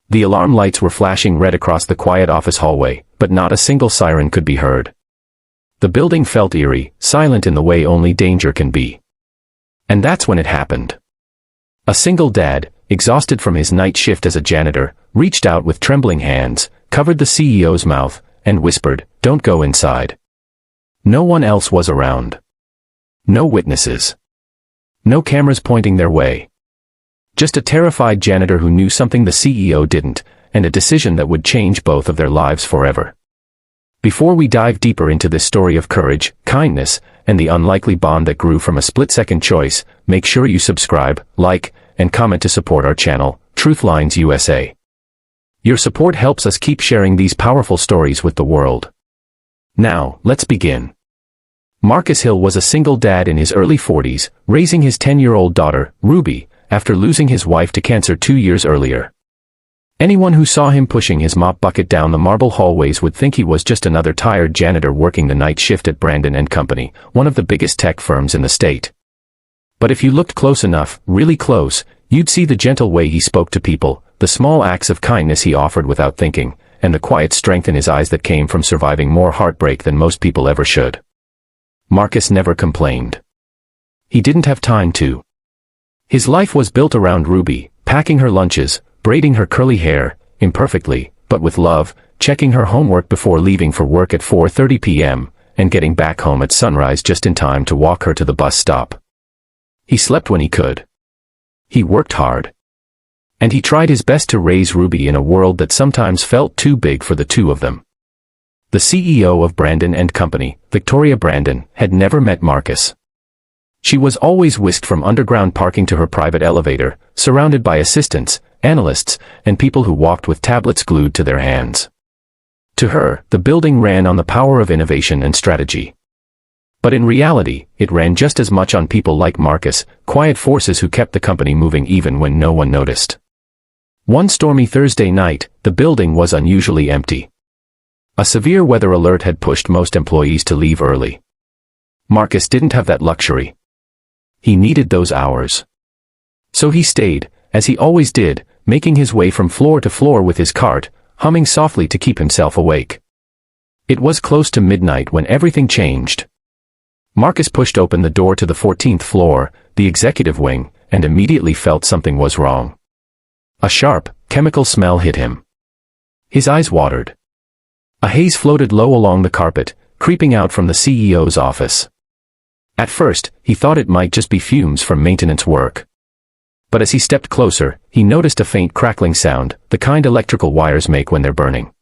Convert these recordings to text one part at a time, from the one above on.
The alarm lights were flashing red across the quiet office hallway, but not a single siren could be heard. The building felt eerie, silent in the way only danger can be. And that's when it happened. A single dad, exhausted from his night shift as a janitor, reached out with trembling hands, covered the CEO's mouth, and whispered, "Don't go inside." No one else was around. No witnesses. No cameras pointing their way. Just a terrified janitor who knew something the CEO didn't, and a decision that would change both of their lives forever. Before we dive deeper into this story of courage, kindness, and the unlikely bond that grew from a split-second choice, make sure you subscribe, like, and comment to support our channel, Truthlines USA. Your support helps us keep sharing these powerful stories with the world. Now, let's begin. Marcus Hill was a single dad in his early 40s, raising his 10-year-old daughter, Ruby, after losing his wife to cancer 2 years earlier. Anyone who saw him pushing his mop bucket down the marble hallways would think he was just another tired janitor working the night shift at Brandon & Company, one of the biggest tech firms in the state. But if you looked close enough, really close, you'd see the gentle way he spoke to people, the small acts of kindness he offered without thinking, and the quiet strength in his eyes that came from surviving more heartbreak than most people ever should. Marcus never complained. He didn't have time to. His life was built around Ruby, packing her lunches, braiding her curly hair, imperfectly, but with love, checking her homework before leaving for work at 4:30 p.m., and getting back home at sunrise just in time to walk her to the bus stop. He slept when he could. He worked hard. And he tried his best to raise Ruby in a world that sometimes felt too big for the two of them. The CEO of Brandon & Company, Victoria Brandon, had never met Marcus. She was always whisked from underground parking to her private elevator, surrounded by assistants, analysts, and people who walked with tablets glued to their hands. To her, the building ran on the power of innovation and strategy. But in reality, it ran just as much on people like Marcus, quiet forces who kept the company moving even when no one noticed. One stormy Thursday night, the building was unusually empty. A severe weather alert had pushed most employees to leave early. Marcus didn't have that luxury. He needed those hours. So he stayed, as he always did, making his way from floor to floor with his cart, humming softly to keep himself awake. It was close to midnight when everything changed. Marcus pushed open the door to the 14th floor, the executive wing, and immediately felt something was wrong. A sharp, chemical smell hit him. His eyes watered. A haze floated low along the carpet, creeping out from the CEO's office. At first, he thought it might just be fumes from maintenance work. But as he stepped closer, he noticed a faint crackling sound, the kind electrical wires make when they're burning.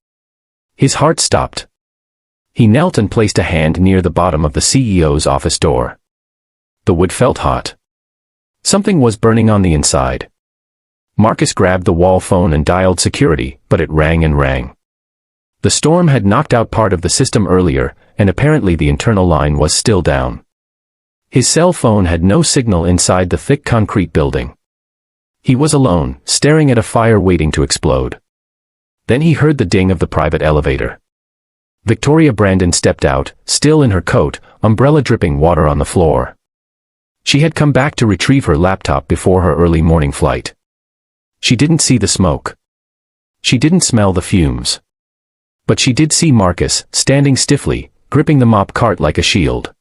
His heart stopped. He knelt and placed a hand near the bottom of the CEO's office door. The wood felt hot. Something was burning on the inside. Marcus grabbed the wall phone and dialed security, but it rang and rang. The storm had knocked out part of the system earlier, and apparently the internal line was still down. His cell phone had no signal inside the thick concrete building. He was alone, staring at a fire waiting to explode. Then he heard the ding of the private elevator. Victoria Brandon stepped out, still in her coat, umbrella dripping water on the floor. She had come back to retrieve her laptop before her early morning flight. She didn't see the smoke. She didn't smell the fumes. But she did see Marcus, standing stiffly, gripping the mop cart like a shield.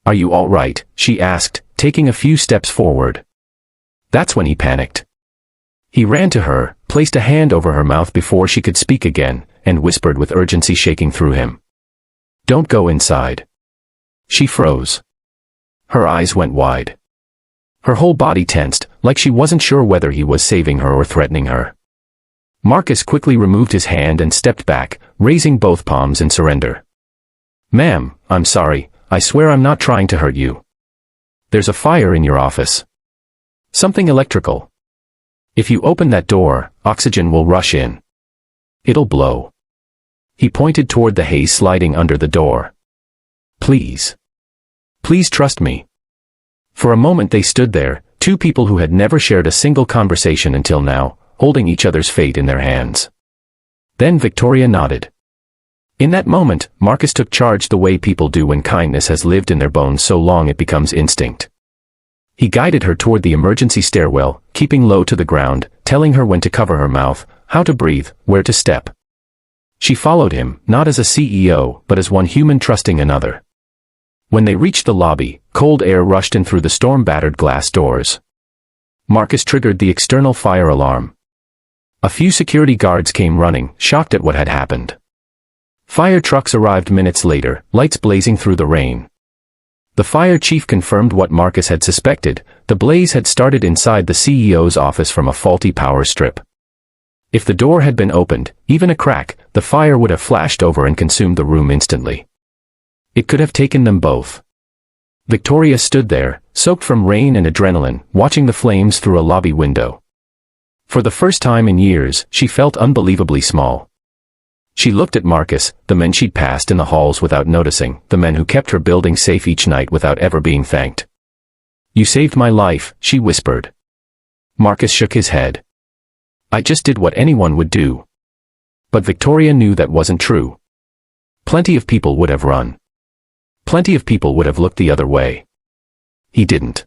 "Are you all right?" she asked, taking a few steps forward. That's when he panicked. He ran to her, placed a hand over her mouth before she could speak again, and whispered with urgency shaking through him. "Don't go inside." She froze. Her eyes went wide. Her whole body tensed, like she wasn't sure whether he was saving her or threatening her. Marcus quickly removed his hand and stepped back, raising both palms in surrender. "Ma'am, I'm sorry, I swear I'm not trying to hurt you. There's a fire in your office. Something electrical. If you open that door, oxygen will rush in. It'll blow." He pointed toward the haze sliding under the door. "Please. Please trust me." For a moment they stood there, two people who had never shared a single conversation until now, holding each other's fate in their hands. Then Victoria nodded. In that moment, Marcus took charge the way people do when kindness has lived in their bones so long it becomes instinct. He guided her toward the emergency stairwell, keeping low to the ground, telling her when to cover her mouth, how to breathe, where to step. She followed him, not as a CEO, but as one human trusting another. When they reached the lobby, cold air rushed in through the storm-battered glass doors. Marcus triggered the external fire alarm. A few security guards came running, shocked at what had happened. Fire trucks arrived minutes later, lights blazing through the rain. The fire chief confirmed what Marcus had suspected: the blaze had started inside the CEO's office from a faulty power strip. If the door had been opened, even a crack, the fire would have flashed over and consumed the room instantly. It could have taken them both. Victoria stood there, soaked from rain and adrenaline, watching the flames through a lobby window. For the first time in years, she felt unbelievably small. She looked at Marcus, the men she'd passed in the halls without noticing, the men who kept her building safe each night without ever being thanked. "You saved my life," she whispered. Marcus shook his head. "I just did what anyone would do." But Victoria knew that wasn't true. Plenty of people would have run. Plenty of people would have looked the other way. He didn't.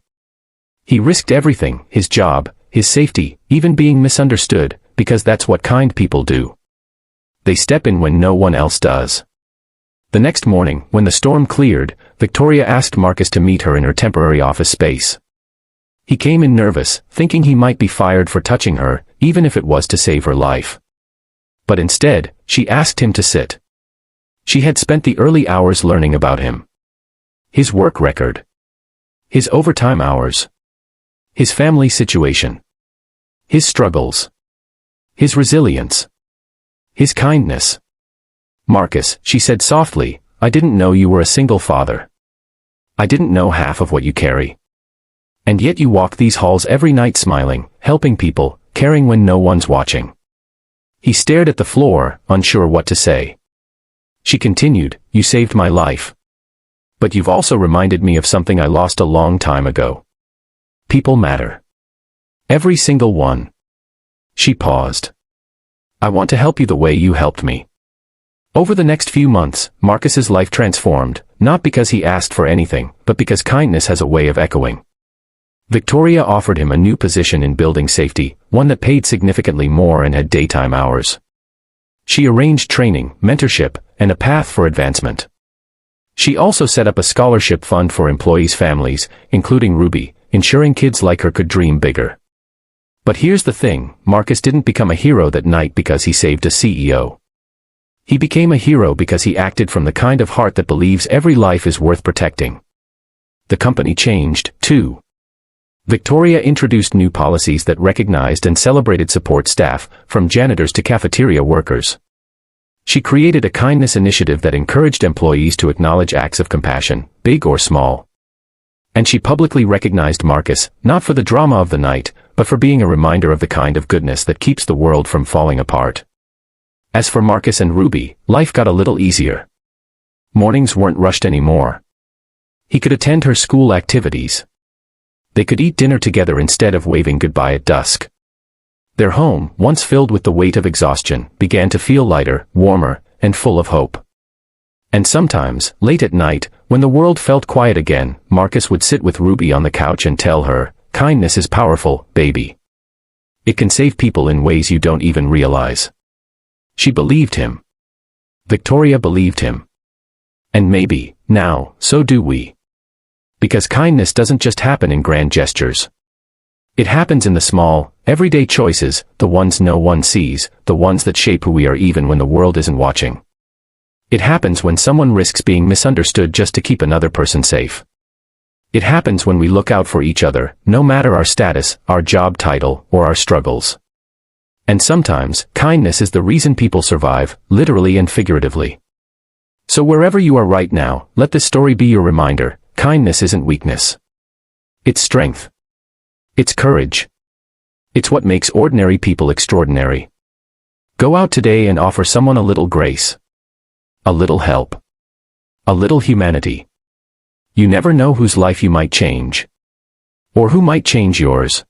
He risked everything: his job, his safety, even being misunderstood, because that's what kind people do. They step in when no one else does. The next morning, when the storm cleared, Victoria asked Marcus to meet her in her temporary office space. He came in nervous, thinking he might be fired for touching her, even if it was to save her life. But instead, she asked him to sit. She had spent the early hours learning about him. His work record. His overtime hours. His family situation. His struggles. His resilience. His kindness. "Marcus," she said softly, "I didn't know you were a single father. I didn't know half of what you carry. And yet you walk these halls every night smiling, helping people, caring when no one's watching." He stared at the floor, unsure what to say. She continued, "You saved my life. But you've also reminded me of something I lost a long time ago. People matter. Every single one." She paused. "I want to help you the way you helped me." Over the next few months, Marcus's life transformed, not because he asked for anything, but because kindness has a way of echoing. Victoria offered him a new position in building safety, one that paid significantly more and had daytime hours. She arranged training, mentorship, and a path for advancement. She also set up a scholarship fund for employees' families, including Ruby, ensuring kids like her could dream bigger. But here's the thing: Marcus didn't become a hero that night because he saved a CEO. He became a hero because he acted from the kind of heart that believes every life is worth protecting. The company changed, too. Victoria introduced new policies that recognized and celebrated support staff, from janitors to cafeteria workers. She created a kindness initiative that encouraged employees to acknowledge acts of compassion, big or small. And she publicly recognized Marcus, not for the drama of the night, but for being a reminder of the kind of goodness that keeps the world from falling apart. As for Marcus and Ruby, life got a little easier. Mornings weren't rushed anymore. He could attend her school activities. They could eat dinner together instead of waving goodbye at dusk. Their home, once filled with the weight of exhaustion, began to feel lighter, warmer, and full of hope. And sometimes, late at night, when the world felt quiet again, Marcus would sit with Ruby on the couch and tell her, "Kindness is powerful, baby. It can save people in ways you don't even realize." She believed him. Victoria believed him. And maybe, now, so do we. Because kindness doesn't just happen in grand gestures. It happens in the small, everyday choices, the ones no one sees, the ones that shape who we are even when the world isn't watching. It happens when someone risks being misunderstood just to keep another person safe. It happens when we look out for each other, no matter our status, our job title, or our struggles. And sometimes, kindness is the reason people survive, literally and figuratively. So wherever you are right now, let this story be your reminder: kindness isn't weakness. It's strength. It's courage. It's what makes ordinary people extraordinary. Go out today and offer someone a little grace. A little help. A little humanity. You never know whose life you might change. Or who might change yours.